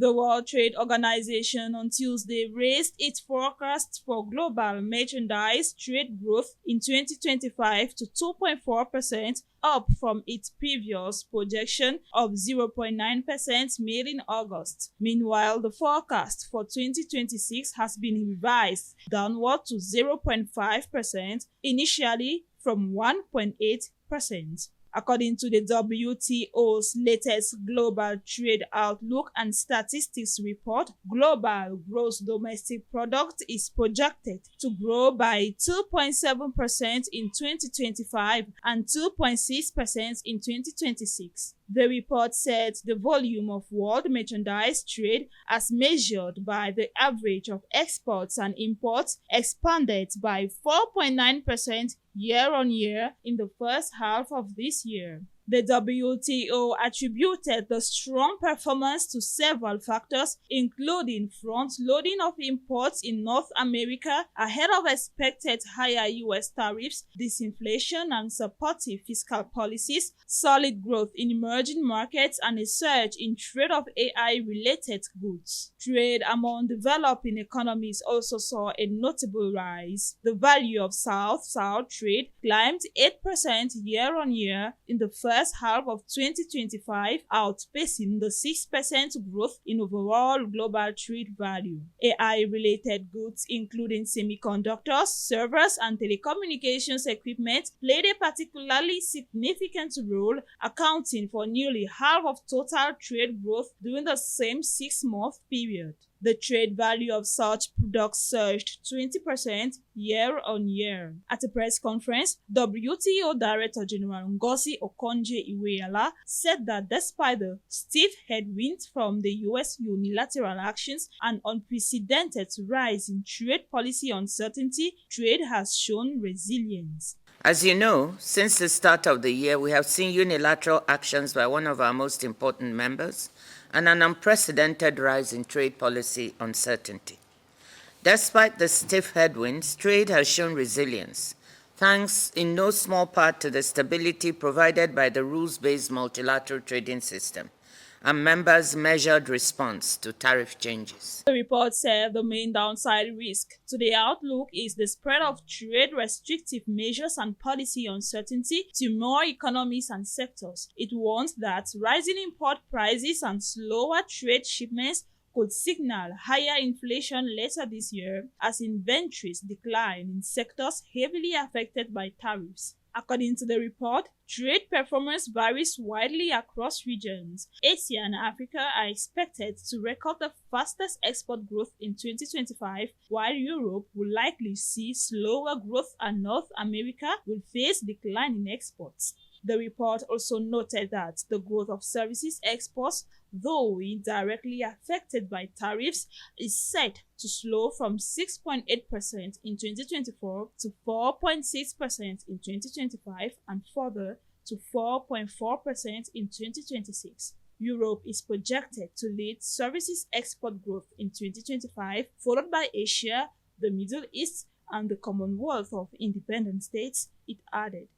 The World Trade Organization on Tuesday raised its forecast for global merchandise trade growth in 2025 to 2.4%, up from its previous projection of 0.9% made in August. Meanwhile, the forecast for 2026 has been revised downward to 0.5%, initially from 1.8%. According to the WTO's latest Global Trade Outlook and Statistics report, global gross domestic product is projected to grow by 2.7% in 2025 and 2.6% in 2026. The report said the volume of world merchandise trade, as measured by the average of exports and imports, expanded by 4.9% year-on-year in the first half of this year. The WTO attributed the strong performance to several factors, including front-loading of imports in North America ahead of expected higher U.S. tariffs, disinflation and supportive fiscal policies, solid growth in emerging markets, and a surge in trade of AI-related goods. Trade among developing economies also saw a notable rise. The value of South-South trade climbed 8% year-on-year in the first half of 2025, outpacing the 6% growth in overall global trade value. AI-related goods, including semiconductors, servers, and telecommunications equipment, played a particularly significant role, accounting for nearly half of total trade growth during the same 6-month period. The trade value of such products surged 20% year-on-year. At a press conference, WTO Director General Ngozi Okonjo-Iweala said that despite the stiff headwinds from the U.S. unilateral actions and unprecedented rise in trade policy uncertainty, trade has shown resilience. As you know, since the start of the year, we have seen unilateral actions by one of our most important members and an unprecedented rise in trade policy uncertainty. Despite the stiff headwinds, trade has shown resilience, thanks in no small part to the stability provided by the rules-based multilateral trading system and members' measured response to tariff changes. The report said the main downside risk to the outlook is the spread of trade restrictive measures and policy uncertainty to more economies and sectors. It warns that rising import prices and slower trade shipments could signal higher inflation later this year as inventories decline in sectors heavily affected by tariffs. According to the report, trade performance varies widely across regions. Asia and Africa are expected to record the fastest export growth in 2025, while Europe will likely see slower growth and North America will face decline in exports. The report also noted that the growth of services exports, though indirectly affected by tariffs, is set to slow from 6.8% in 2024 to 4.6% in 2025 and further to 4.4% in 2026. Europe is projected to lead services export growth in 2025, followed by Asia, the Middle East, and the Commonwealth of Independent States, it added.